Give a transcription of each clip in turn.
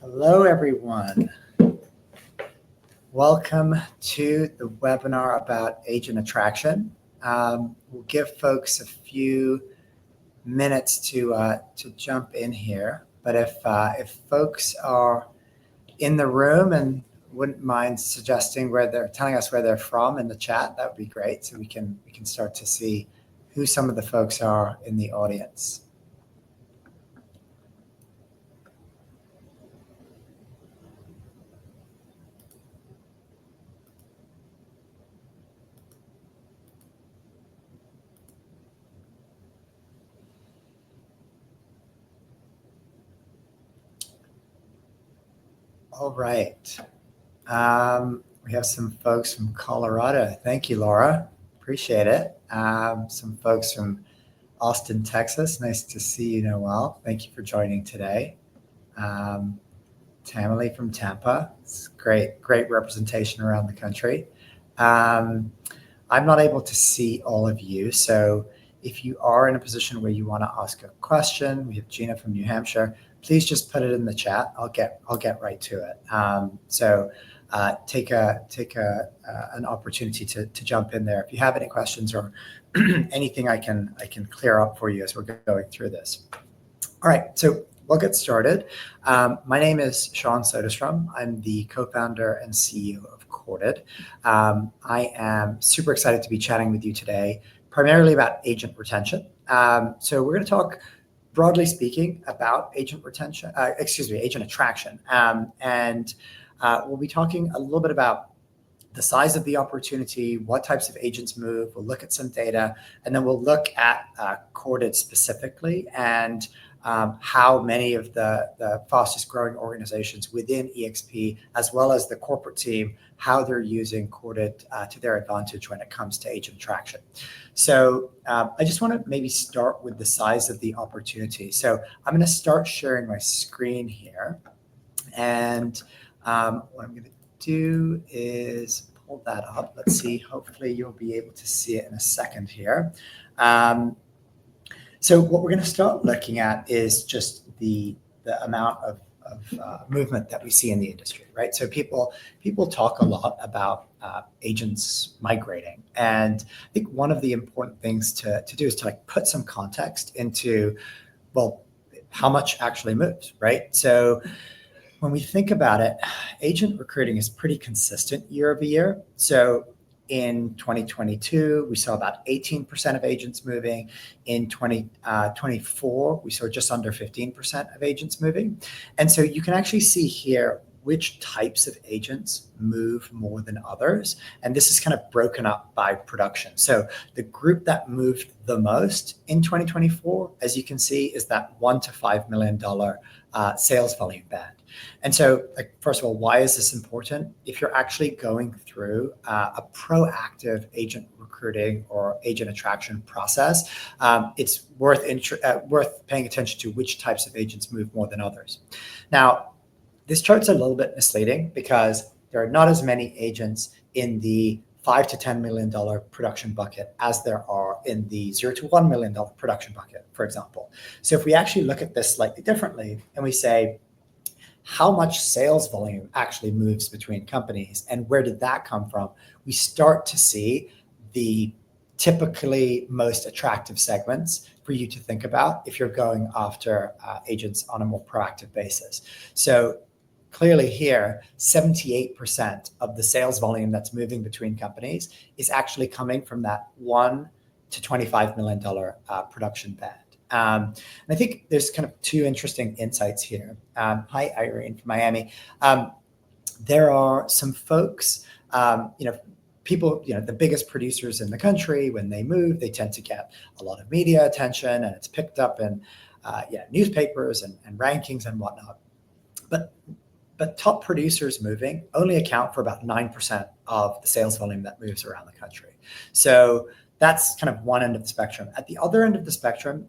Hello, everyone. Welcome to the webinar about agent attraction. We'll give folks a few minutes to jump in here, but if folks are in the room and wouldn't mind suggesting telling us where they're from in the chat, that would be great, so we can start to see who some of the folks are in the audience. All right. We have some folks from Colorado. Thank you, Laura. Appreciate it. Some folks from Austin, Texas. Nice to see you, Noel. Thank you for joining today. Tamale from Tampa. It's great representation around the country. I'm not able to see all of you, so if you are in a position where you want to ask a question, we have Gina from New Hampshire. Please just put it in the chat. I'll get right to it. Take an opportunity to jump in there if you have any questions or anything I can clear up for you as we're going through this. All right, so we'll get started. My name is Sean Soderstrom. I'm the co-founder and CEO of Corded. I am super excited to be chatting with you today, primarily about agent retention. So we're going to talk, broadly speaking, about agent attraction. We'll be talking a little bit about the size of the opportunity, what types of agents move. We'll look at some data, and then we'll look at Corded specifically and how many of the fastest growing organizations within EXP, as well as the corporate team, how they're using Corded to their advantage when it comes to agent attraction. So I just want to maybe start with the size of the opportunity. So I'm going to start sharing my screen here. And what I'm going to do is pull that up. Let's see. Hopefully you'll be able to see it in a second here. So what we're going to start looking at is just the amount of movement that we see in the industry, right? So people talk a lot about agents migrating, and I think one of the important things to do is to put some context into, well, how much actually moves, right? So when we think about it, agent recruiting is pretty consistent year over year. So in 2022, we saw about 18% of agents moving. In 2024, we saw just under 15% of agents moving. And so you can actually see here which types of agents move more than others. And this is kind of broken up by production. So the group that moved the most in 2024, as you can see, is that $1 to $5 million sales volume band. And so, first of all, why is this important? If you're actually going through a proactive agent recruiting or agent attraction process, it's worth paying attention to which types of agents move more than others. Now, this chart's a little bit misleading because there are not as many agents in the $5 to $10 million production bucket as there are in the $0 to $1 million production bucket, for example. So if we actually look at this slightly differently and we say, how much sales volume actually moves between companies and where did that come from? We start to see the typically most attractive segments for you to think about if you're going after agents on a more proactive basis. So clearly here, 78% of the sales volume that's moving between companies is actually coming from that $1 to $25 million production band. And I think there's kind of two interesting insights here. Hi, Irene from Miami. There are some folks, people, the biggest producers in the country, when they move, they tend to get a lot of media attention, and it's picked up in newspapers and rankings and whatnot. But top producers moving only account for about 9% of the sales volume that moves around the country. So that's kind of one end of the spectrum. At the other end of the spectrum,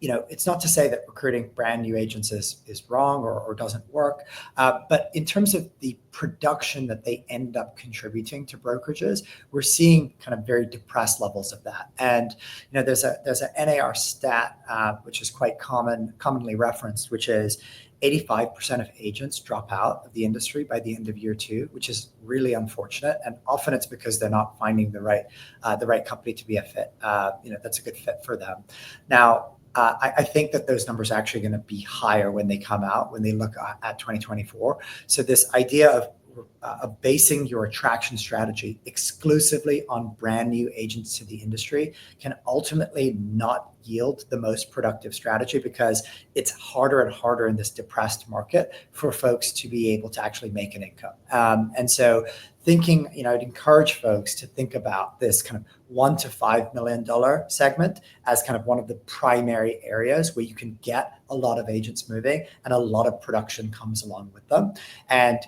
it's not to say that recruiting brand new agents is wrong or doesn't work, but in terms of the production that they end up contributing to brokerages, we're seeing kind of very depressed levels of that. And there's a NAR stat which is quite commonly referenced, which is 85% of agents drop out of the industry by the end of year 2, which is really unfortunate. And often it's because they're not finding the right company to be a fit, that's a good fit for them. Now, I think that those numbers are actually going to be higher when they come out, when they look at 2024. So this idea of basing your attraction strategy exclusively on brand new agents to the industry can ultimately not yield the most productive strategy, because it's harder and harder in this depressed market for folks to be able to actually make an income. And so thinking, I'd encourage folks to think about this kind of $1 to $5 million segment as kind of one of the primary areas where you can get a lot of agents moving and a lot of production comes along with them. And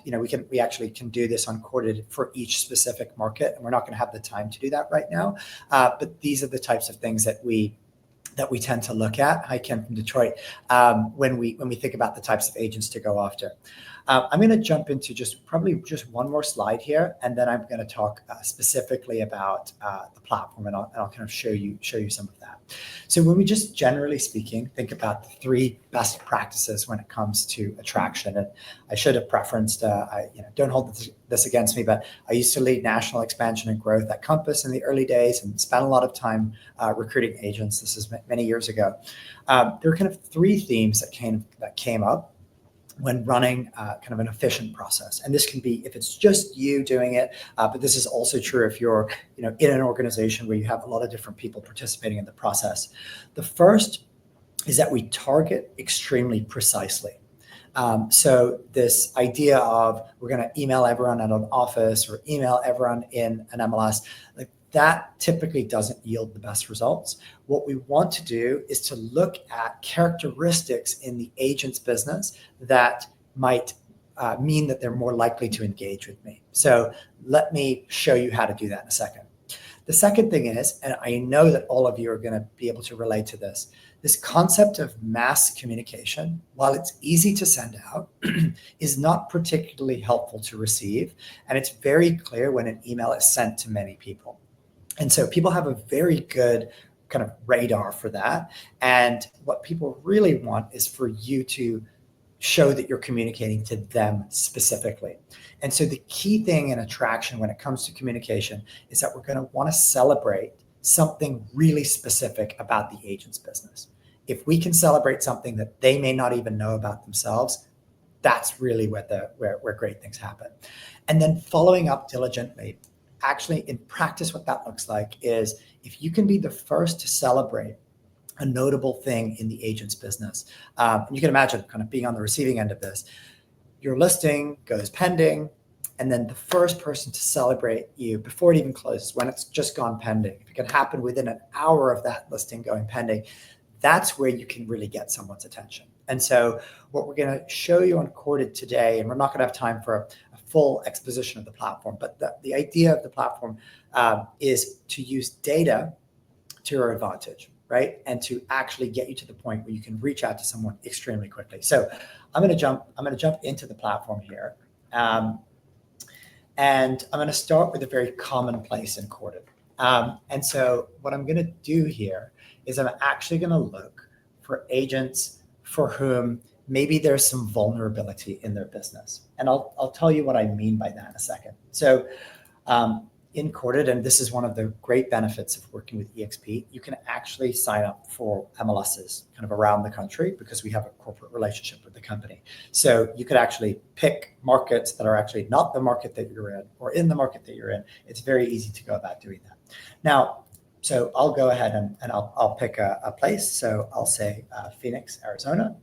we actually can do this on Courted for each specific market, and we're not going to have the time to do that right now. But these are the types of things that we tend to look at. Hi, Ken from Detroit. When we think about the types of agents to go after. I'm going to jump into probably just one more slide here, and then I'm going to talk specifically about the platform, and I'll kind of show you some of that. So when we just generally speaking think about the 3 best practices when it comes to attraction, and I should have preferenced, don't hold this against me, but I used to lead national expansion and growth at Compass in the early days and spent a lot of time recruiting agents. This is many years ago. There are kind of 3 themes that came up when running kind of an efficient process. And this can be if it's just you doing it, but this is also true if you're in an organization where you have a lot of different people participating in the process. The first is that we target extremely precisely. So this idea of we're going to email everyone at an office or email everyone in an MLS, that typically doesn't yield the best results. What we want to do is to look at characteristics in the agent's business that might mean that they're more likely to engage with me. So let me show you how to do that in a second. The second thing is, and I know that all of you are going to be able to relate to this concept of mass communication, while it's easy to send out, is not particularly helpful to receive. And it's very clear when an email is sent to many people. And so people have a very good kind of radar for that. And what people really want is for you to show that you're communicating to them specifically. And so the key thing in attraction when it comes to communication is that we're going to want to celebrate something really specific about the agent's business. If we can celebrate something that they may not even know about themselves, that's really where great things happen. And then following up diligently. Actually, in practice, what that looks like is if you can be the first to celebrate a notable thing in the agent's business, and you can imagine kind of being on the receiving end of this, your listing goes pending, and then the first person to celebrate you before it even closes, when it's just gone pending, if it can happen within an hour of that listing going pending, that's where you can really get someone's attention. And so what we're going to show you on Courted today, and we're not going to have time for a full exposition of the platform, but the idea of the platform is to use data to your advantage, right? And to actually get you to the point where you can reach out to someone extremely quickly. So I'm going to jump into the platform here. And I'm going to start with a very common place in Courted. And so what I'm going to do here is I'm actually going to look for agents for whom maybe there's some vulnerability in their business. And I'll tell you what I mean by that in a second. So in Courted, and this is one of the great benefits of working with eXp, you can actually sign up for MLSs kind of around the country because we have a corporate relationship with the company. So you could actually pick markets that are actually not the market that you're in or in the market that you're in. It's very easy to go about doing that. Now, so I'll go ahead and I'll pick a place. So I'll say Phoenix, Arizona,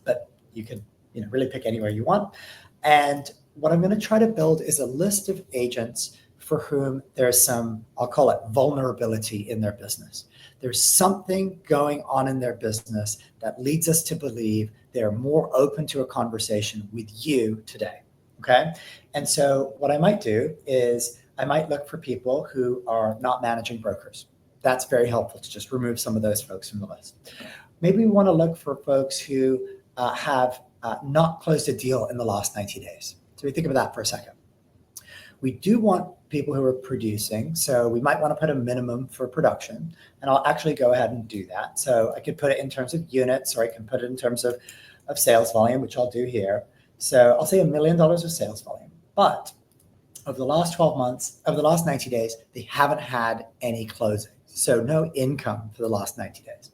but you can really pick anywhere you want. And what I'm going to try to build is a list of agents for whom there's some, I'll call it vulnerability in their business. There's something going on in their business that leads us to believe they're more open to a conversation with you today, okay? And so what I might do is I might look for people who are not managing brokers. That's very helpful to just remove some of those folks from the list. Maybe we want to look for folks who have not closed a deal in the last 90 days. So we think about that for a second. We do want people who are producing, so we might want to put a minimum for production, and I'll actually go ahead and do that. So I could put it in terms of units, or I can put it in terms of of sales volume, which I'll do here. So I'll say $1 million of sales volume. But over the last 12 months, over the last 90 days, they haven't had any closings. So no income for the last 90 days.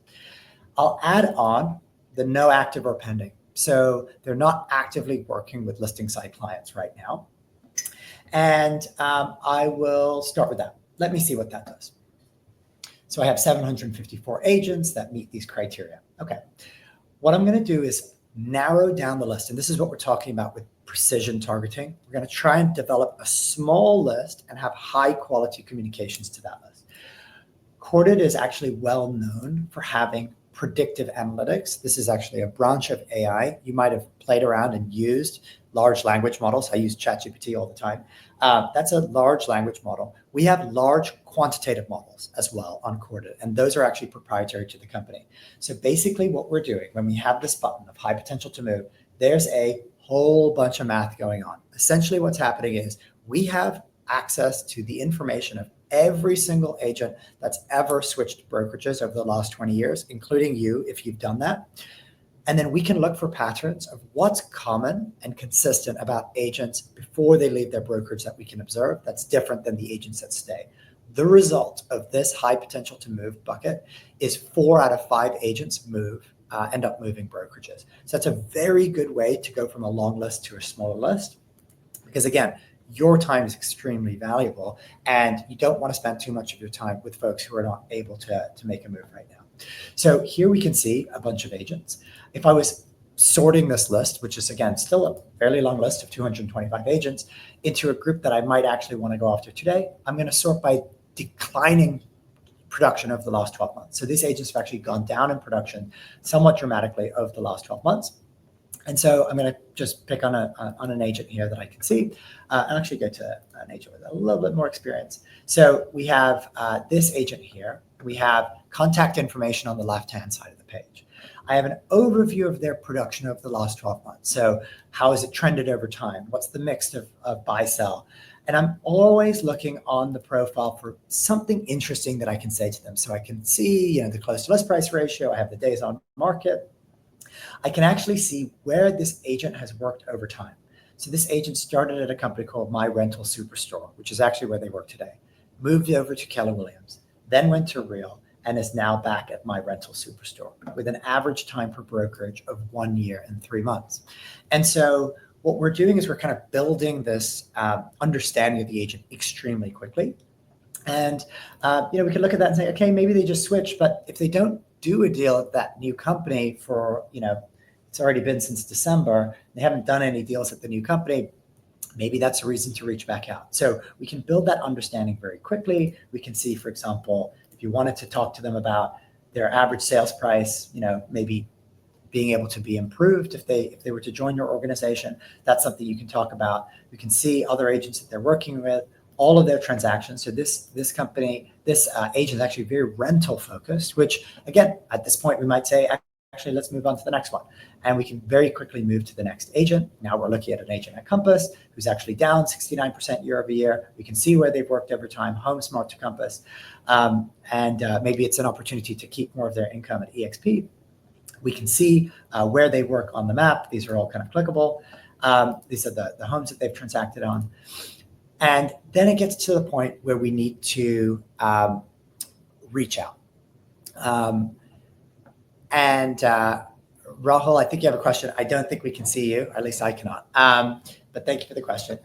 I'll add on the no active or pending. So they're not actively working with listing site clients right now. And I will start with that. Let me see what that does. So I have 754 agents that meet these criteria. Okay. What I'm going to do is narrow down the list. And this is what we're talking about with precision targeting. We're going to try and develop a small list and have high quality communications to that list. Corded is actually well known for having predictive analytics. This is actually a branch of AI. You might have played around and used large language models. I use ChatGPT all the time. That's a large language model. We have large quantitative models as well on Corded, and those are actually proprietary to the company. So basically what we're doing when we have this button of high potential to move, there's a whole bunch of math going on. Essentially what's happening is we have access to the information of every single agent that's ever switched brokerages over the last 20 years, including you, if you've done that. And then we can look for patterns of what's common and consistent about agents before they leave their brokerage that we can observe that's different than the agents that stay. The result of this high potential to move bucket is 4 out of 5 agents end up moving brokerages. So that's a very good way to go from a long list to a smaller list. Because again, your time is extremely valuable and you don't want to spend too much of your time with folks who are not able to make a move right now. So here we can see a bunch of agents. If I was sorting this list, which is again, still a fairly long list of 225 agents, into a group that I might actually want to go after today, I'm going to sort by declining production over the last 12 months. So these agents have actually gone down in production somewhat dramatically over the last 12 months. And so I'm going to just pick on an agent here that I can see and actually go to an agent with a little bit more experience. So we have this agent here. We have contact information on the left-hand side of the page. I have an overview of their production over the last 12 months. So how has it trended over time? What's the mix of buy-sell? And I'm always looking on the profile for something interesting that I can say to them. So I can see, the close to list price ratio. I have the days on market. I can actually see where this agent has worked over time. So this agent started at a company called My Rental Superstore, which is actually where they work today, moved over to Keller Williams, then went to Real, and is now back at My Rental Superstore with an average time per brokerage of 1 year and 3 months. And so what we're doing is we're kind of building this understanding of the agent extremely quickly. And, we can look at that and say, okay, maybe they just switched, but if they don't do a deal at that new company for, it's already been since December, they haven't done any deals at the new company, maybe that's a reason to reach back out. So we can build that understanding very quickly. We can see, for example, if you wanted to talk to them about their average sales price, maybe being able to be improved if they were to join your organization, that's something you can talk about. We can see other agents that they're working with, all of their transactions. So this company, this agent is actually very rental focused, which again, at this point we might say, actually, let's move on to the next one. And we can very quickly move to the next agent. Now we're looking at an agent at Compass who's actually down 69% year over year. We can see where they've worked over time, HomeSmart to Compass. And maybe it's an opportunity to keep more of their income at EXP. We can see where they work on the map. These are all kind of clickable. These are the homes that they've transacted on. And then it gets to the point where we need to reach out. Rahul, I think you have a question. I don't think we can see you, or at least I cannot. But thank you for the question.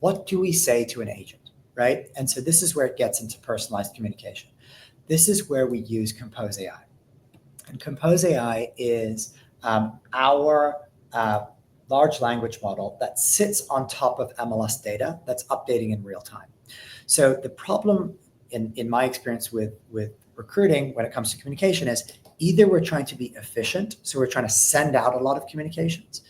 What do we say to an agent, right? And so this is where it gets into personalized communication. This is where we use Compose AI. And Compose AI is our large language model that sits on top of MLS data that's updating in real time. So the problem in my experience with recruiting when it comes to communication is either we're trying to be efficient, so we're trying to send out a lot of communications,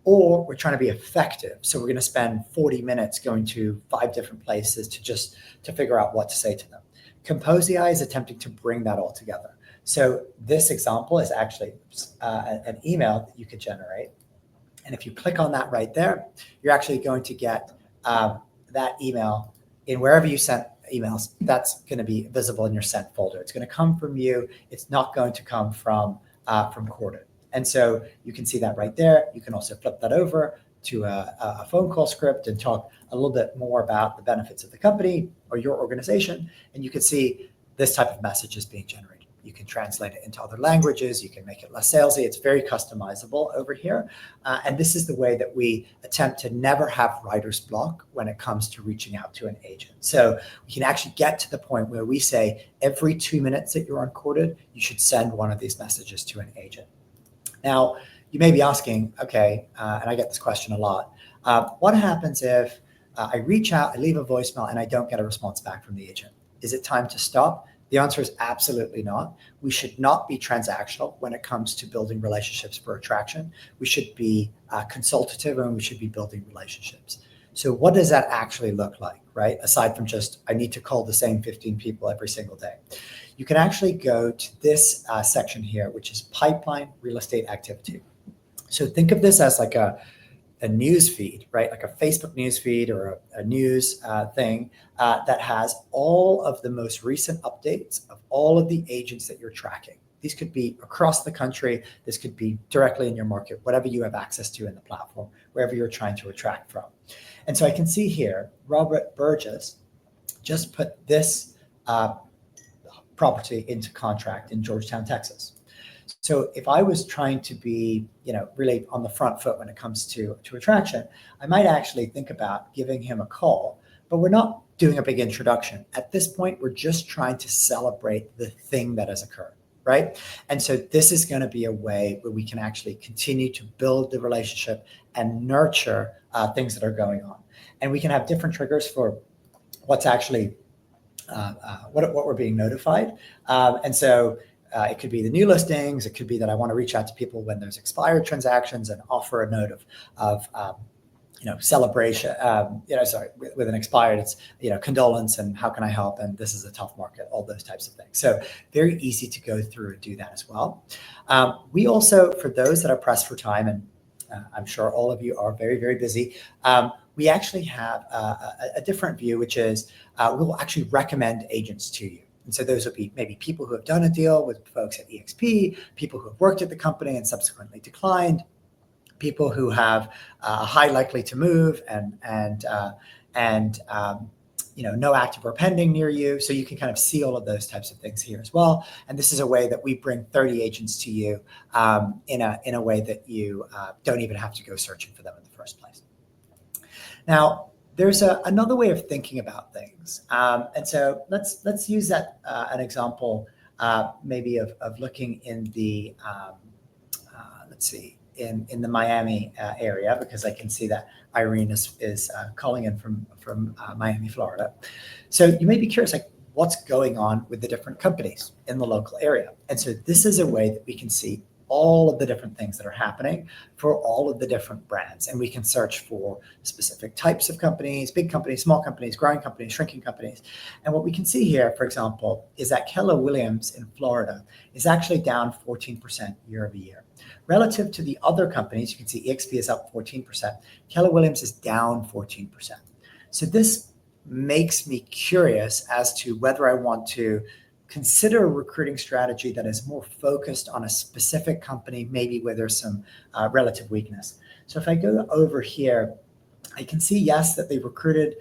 or we're trying to be effective. So we're going to spend 40 minutes going to 5 different places to figure out what to say to them. Compose AI is attempting to bring that all together. So this example is actually an email that you could generate. And if you click on that right there, you're actually going to get that email in wherever you sent emails. That's going to be visible in your sent folder. It's going to come from you. It's not going to come from Corded. And so you can see that right there. You can also flip that over to a phone call script and talk a little bit more about the benefits of the company or your organization. And you can see this type of message is being generated. You can translate it into other languages. You can make it less salesy. It's very customizable over here. And this is the way that we attempt to never have writer's block when it comes to reaching out to an agent. So we can actually get to the point where we say every 2 minutes that you're uncorded, you should send one of these messages to an agent. Now, you may be asking, okay, and I get this question a lot, what happens if I reach out, I leave a voicemail, and I don't get a response back from the agent? Is it time to stop? The answer is absolutely not. We should not be transactional when it comes to building relationships for attraction. We should be consultative, and we should be building relationships. So what does that actually look like, right? Aside from just, I need to call the same 15 people every single day. You can actually go to this section here, which is pipeline real estate activity. So think of this as like a news feed, right? Like a Facebook news feed or a news thing that has all of the most recent updates of all of the agents that you're tracking. These could be across the country. This could be directly in your market, whatever you have access to in the platform, wherever you're trying to attract from. And so I can see here, Robert Burgess just put this property into contract in Georgetown, Texas. So if I was trying to be, really on the front foot when it comes to attraction, I might actually think about giving him a call, but we're not doing a big introduction. At this point, we're just trying to celebrate the thing that has occurred, right? And so this is going to be a way where we can actually continue to build the relationship and nurture things that are going on. And we can have different triggers for what's actually, what we're being notified. And so it could be the new listings. It could be that I want to reach out to people when there's expired transactions and offer a note of celebration. With an expired, it's condolence and how can I help? And this is a tough market. All those types of things. So very easy to go through and do that as well. We also, for those that are pressed for time, and I'm sure all of you are very, very busy. We actually have a different view, which is we will actually recommend agents to you. And so those would be maybe people who have done a deal with folks at EXP, people who have worked at the company and subsequently declined, people who have a high likely to move and no active or pending near you. So you can kind of see all of those types of things here as well. And this is a way that we bring 30 agents to you in a way that you don't even have to go searching for them in the first place. Now, there's another way of thinking about things. And so let's use that an example maybe of looking in the, in the Miami area, because I can see that Irene is calling in from Miami, Florida. So you may be curious, like, what's going on with the different companies in the local area? And so this is a way that we can see all of the different things that are happening for all of the different brands. And we can search for specific types of companies, big companies, small companies, growing companies, shrinking companies. And what we can see here, for example, is that Keller Williams in Florida is actually down 14% year over year. Relative to the other companies, you can see EXP is up 14%. Keller Williams is down 14%. So this makes me curious as to whether I want to consider a recruiting strategy that is more focused on a specific company, maybe where there's some relative weakness. So if I go over here, I can see, yes, that they recruited,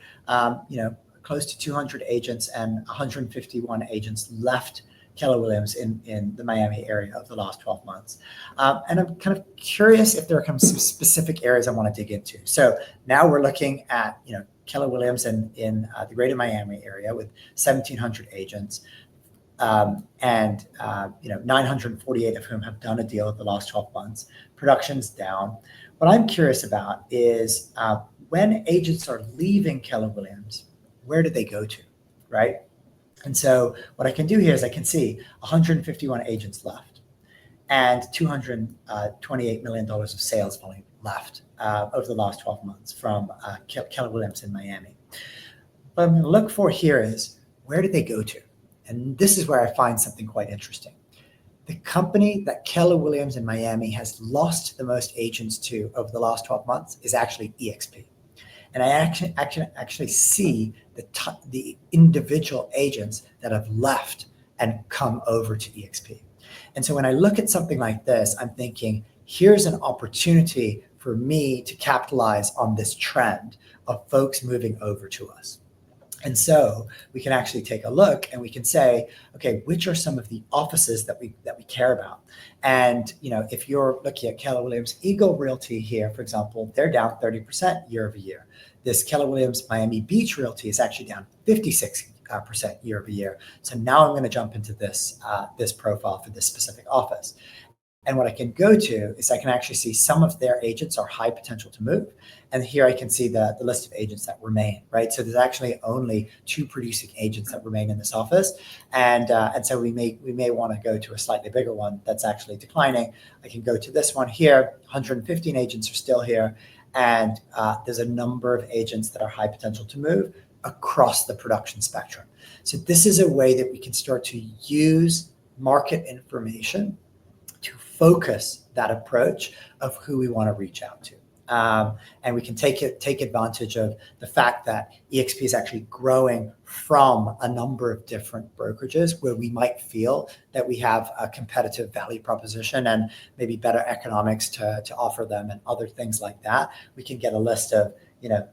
close to 200 agents, and 151 agents left Keller Williams in the Miami area of the last 12 months. And I'm kind of curious if there are some specific areas I want to dig into. So now we're looking at, Keller Williams in the greater Miami area with 1,700 agents. And 948 of whom have done a deal in the last 12 months. Production's down. What I'm curious about is when agents are leaving Keller Williams, where do they go to, right? And so what I can do here is I can see 151 agents left and $228 million of sales volume left over the last 12 months from Keller Williams in Miami. What I'm going to look for here is, where did they go to? And this is where I find something quite interesting. The company that Keller Williams in Miami has lost the most agents to over the last 12 months is actually EXP. And I actually see the individual agents that have left and come over to EXP. And so when I look at something like this, I'm thinking, here's an opportunity for me to capitalize on this trend of folks moving over to us. And so we can actually take a look and we can say, okay, which are some of the offices that we care about? And if you're looking at Keller Williams Eagle Realty here, for example, they're down 30% year over year. This Keller Williams Miami Beach Realty is actually down 56% year over year. So now I'm going to jump into this profile for this specific office. And what I can go to is I can actually see some of their agents are high potential to move. And here I can see the list of agents that remain, right? So there's actually only 2 producing agents that remain in this office. And so we may want to go to a slightly bigger one that's actually declining. I can go to this one here. 115 agents are still here. And there's a number of agents that are high potential to move across the production spectrum. So this is a way that we can start to use market information to focus that approach of who we want to reach out to. And we can take advantage of the fact that eXp is actually growing from a number of different brokerages where we might feel that we have a competitive value proposition and maybe better economics to offer them and other things like that. We can get a list of,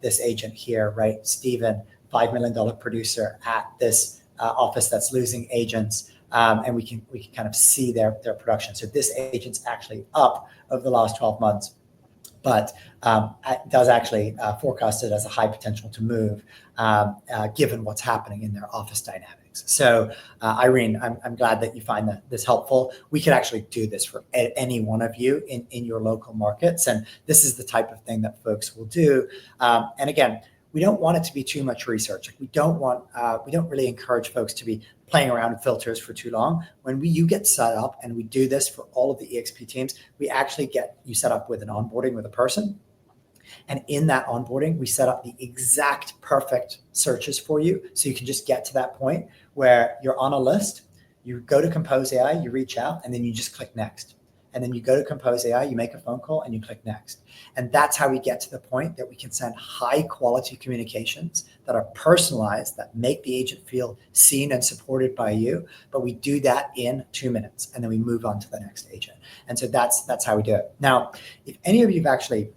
this agent here, right? Steven, $5 million producer at this office that's losing agents. And we can kind of see their production. So this agent's actually up over the last 12 months, but does actually forecast it as a high potential to move, given what's happening in their office dynamics. So Irene, I'm glad that you find this helpful. We could actually do this for any one of you in your local markets, and this is the type of thing that folks will do. And again, we don't want it to be too much research. Like we don't really encourage folks to be playing around with filters for too long. When you get set up, and we do this for all of the eXp teams, we actually get you set up with an onboarding with a person. And in that onboarding, we set up the exact perfect searches for you. So you can just get to that point where you're on a list, you go to Compose AI, you reach out, and then you just click next. And then you go to Compose AI, you make a phone call, and you click next. And that's how we get to the point that we can send high quality communications that are personalized, that make the agent feel seen and supported by you. But we do that in 2 minutes, and then we move on to the next agent. And so that's how we do it. Now, if any of you have actually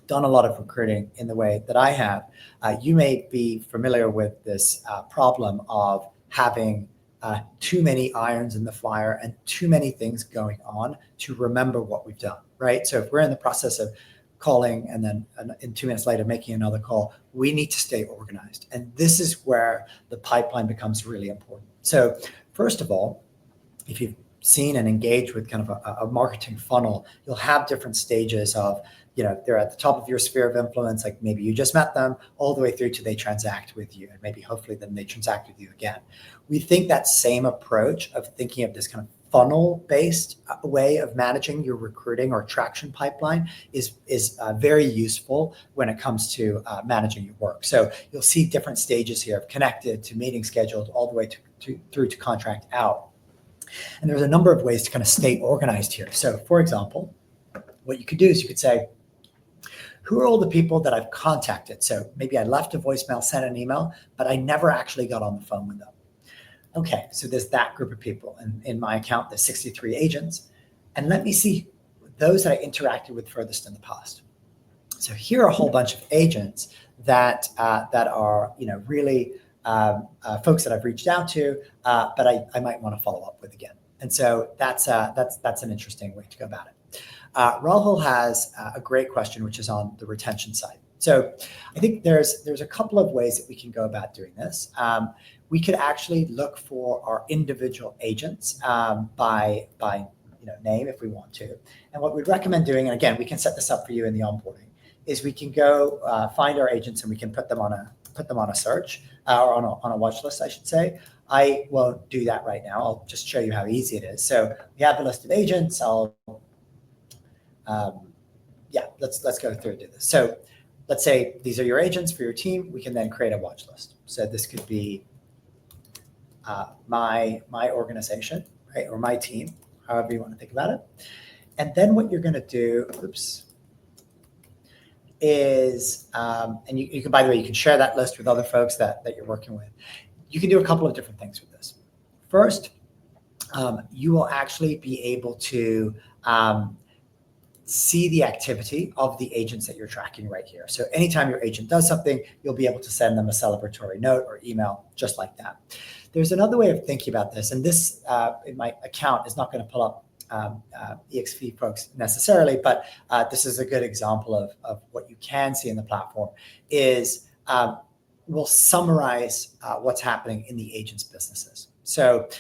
done a lot of recruiting in the way that I have, you may be familiar with this problem of having too many irons in the fire and too many things going on to remember what we've done, right? So if we're in the process of calling and then in 2 minutes later making another call, we need to stay organized. And this is where the pipeline becomes really important. So first of all, if you've seen and engaged with kind of a marketing funnel, you'll have different stages of, they're at the top of your sphere of influence, like maybe you just met them, all the way through to they transact with you, and maybe hopefully then they transact with you again. We think that same approach of thinking of this kind of funnel-based way of managing your recruiting or traction pipeline is very useful when it comes to managing your work. So you'll see different stages here of connected to meeting scheduled all the way through to contract out. And there's a number of ways to kind of stay organized here. So for example, what you could do is you could say, who are all the people that I've contacted? So maybe I left a voicemail, sent an email, but I never actually got on the phone with them. Okay, so there's that group of people. And in my account, there's 63 agents. And let me see those that I interacted with furthest in the past. So here are a whole bunch of agents that are really folks that I've reached out to, but I might want to follow up with again. And so that's an interesting way to go about it. Rahul has a great question, which is on the retention side. So I think there's a couple of ways that we can go about doing this. We could actually look for our individual agents by name if we want to. And what we'd recommend doing, and again, we can set this up for you in the onboarding, is we can go find our agents and we can put them on a search or on a watch list, I should say. I won't do that right now. I'll just show you how easy it is. So we have the list of agents. Let's go through and do this. So let's say these are your agents for your team. We can then create a watch list. So this could be my organization, right, or my team, however you want to think about it. And then what you're going to do, is, and you can, by the way, you can share that list with other folks that you're working with. You can do a couple of different things with this. First, you will actually be able to see the activity of the agents that you're tracking right here. So anytime your agent does something, you'll be able to send them a celebratory note or email just like that. There's another way of thinking about this, and this in my account is not going to pull up EXP folks necessarily, but this is a good example of what you can see in the platform is we'll summarize what's happening in the agent's businesses. So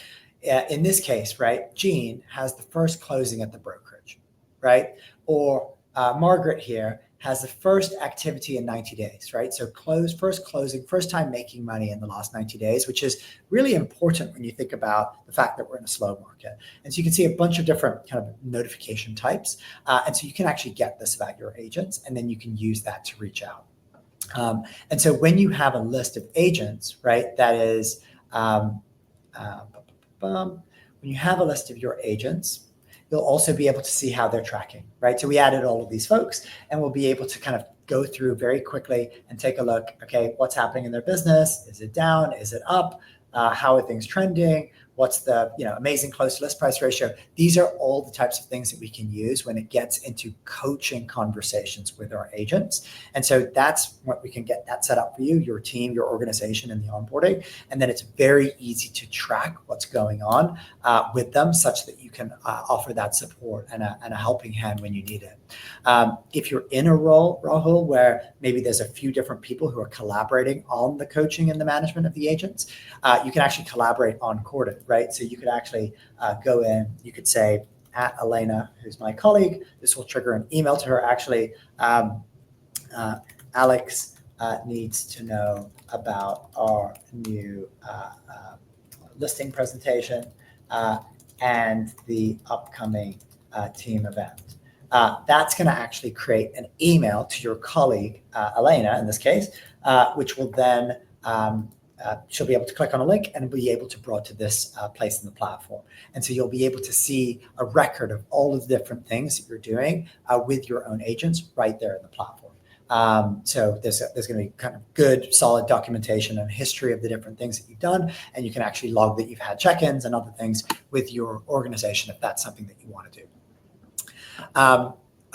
in this case, right, Jean has the first closing at the brokerage, right? Or Margaret here has the first activity in 90 days, right? So first closing, first time making money in the last 90 days, which is really important when you think about the fact that we're in a slow market. And so you can see a bunch of different kind of notification types. And so you can actually get this about your agents, and then you can use that to reach out. And so when you have a list of agents, right, that is, when you have a list of your agents, you'll also be able to see how they're tracking, right? So we added all of these folks, and we'll be able to kind of go through very quickly and take a look, okay, what's happening in their business? Is it down? Is it up? How are things trending? What's the amazing close list price ratio? These are all the types of things that we can use when it gets into coaching conversations with our agents. And so that's what we can get that set up for you, your team, your organization, and the onboarding. And then it's very easy to track what's going on with them such that you can offer that support and a helping hand when you need it. If you're in a role, Rahul, where maybe there's a few different people who are collaborating on the coaching and the management of the agents, you can actually collaborate on Corded, right? So you could actually go in, you could say, at Elena, who's my colleague, this will trigger an email to her. Actually, Alex needs to know about our new listing presentation and the upcoming team event. That's going to actually create an email to your colleague, Elena, in this case, which will then she'll be able to click on a link and be able to brought to this place in the platform. And so you'll be able to see a record of all of the different things that you're doing with your own agents right there in the platform. So there's going to be kind of good, solid documentation and history of the different things that you've done, and you can actually log that you've had check-ins and other things with your organization if that's something that you want to do.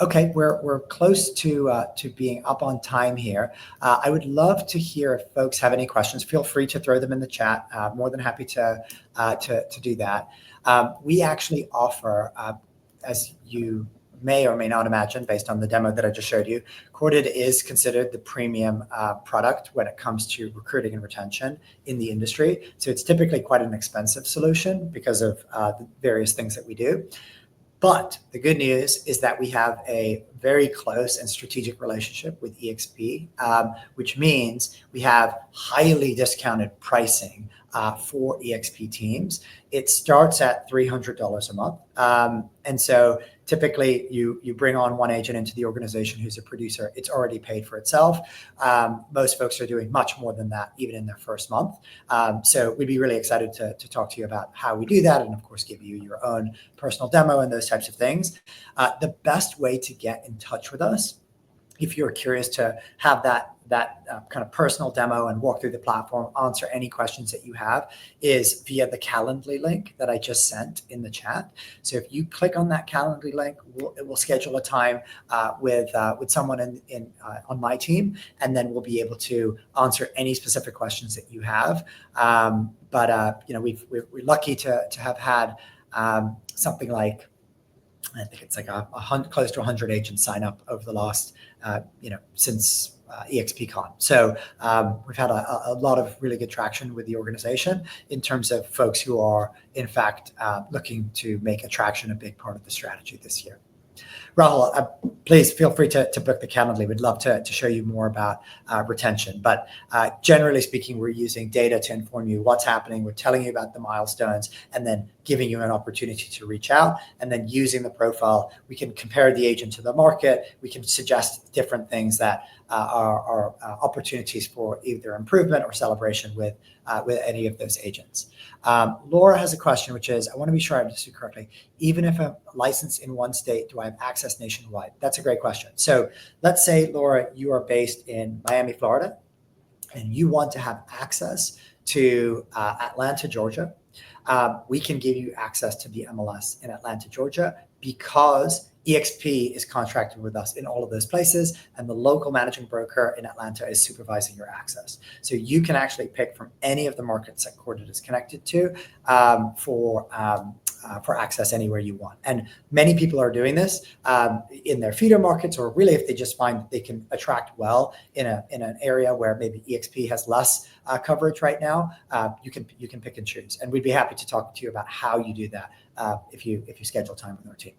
Okay, we're close to being up on time here. I would love to hear if folks have any questions. Feel free to throw them in the chat. More than happy to do that. We actually offer, as you may or may not imagine, based on the demo that I just showed you, Corded is considered the premium product when it comes to recruiting and retention in the industry. So it's typically quite an expensive solution because of the various things that we do. But the good news is that we have a very close and strategic relationship with EXP, which means we have highly discounted pricing for EXP teams. It starts at $300 a month. And so typically you bring on one agent into the organization who's a producer, it's already paid for itself. Most folks are doing much more than that, even in their first month. So we'd be really excited to talk to you about how we do that, and of course, give you your own personal demo and those types of things. The best way to get in touch with us, if you're curious to have that kind of personal demo and walk through the platform, answer any questions that you have, is via the Calendly link that I just sent in the chat. So if you click on that Calendly link, it will schedule a time with someone on my team, and then we'll be able to answer any specific questions that you have. But we're lucky to have had something like, I think it's like close to 100 agents sign up over the last, since EXPCon. So we've had a lot of really good traction with the organization in terms of folks who are, in fact, looking to make attraction a big part of the strategy this year. Rahul, please feel free to book the Calendly. We'd love to show you more about retention. But generally speaking, we're using data to inform you what's happening. We're telling you about the milestones and then giving you an opportunity to reach out. And then using the profile, we can compare the agent to the market. We can suggest different things that are opportunities for either improvement or celebration with any of those agents. Laura has a question, which is, I want to be sure I understood correctly. Even if I'm licensed in one state, do I have access nationwide? That's a great question. So let's say, Laura, you are based in Miami, Florida, and you want to have access to Atlanta, Georgia, we can give you access to the MLS in Atlanta, Georgia, because EXP is contracted with us in all of those places, and the local managing broker in Atlanta is supervising your access. So you can actually pick from any of the markets that Corded is connected to for access anywhere you want. And many people are doing this in their feeder markets, or really if they just find that they can attract well in an area where maybe EXP has less coverage right now. You can pick and choose, and we'd be happy to talk to you about how you do that if you schedule time with our team.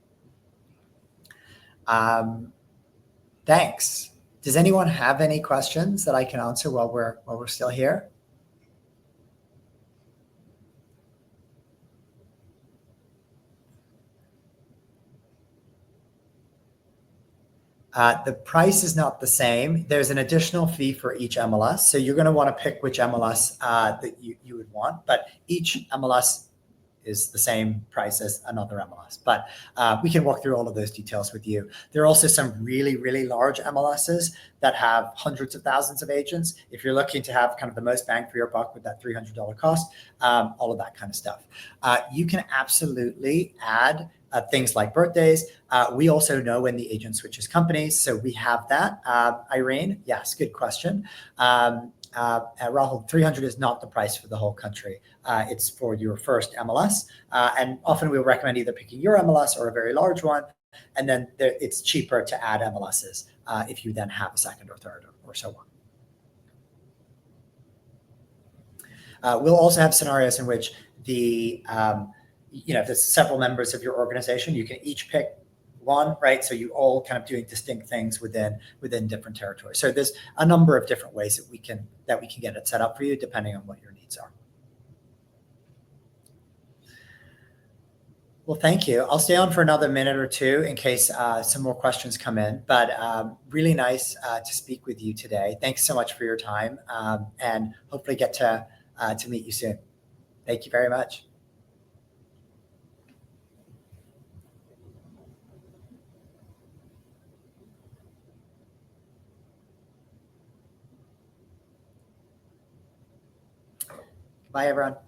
Thanks. Does anyone have any questions that I can answer while we're still here? The price is not the same. There's an additional fee for each MLS. So you're going to want to pick which MLS that you would want, but each MLS is the same price as another MLS. But we can walk through all of those details with you. There are also some really, really large MLSs that have hundreds of thousands of agents. If you're looking to have kind of the most bang for your buck with that $300 cost, all of that kind of stuff. You can absolutely add things like birthdays. We also know when the agent switches companies, so we have that. Irene, yes, good question. Rahul, 300 is not the price for the whole country. It's for your first MLS. And often we'll recommend either picking your MLS or a very large one. And then it's cheaper to add MLSs if you then have a second or third or so on. We'll also have scenarios in which if there's several members of your organization, you can each pick one, right? So you all kind of doing distinct things within different territories. So there's a number of different ways that we can get it set up for you, depending on what your needs are. Well, thank you. I'll stay on for another minute or two in case some more questions come in, but really nice to speak with you today. Thanks so much for your time, and hopefully get to meet you soon. Thank you very much. Bye, everyone.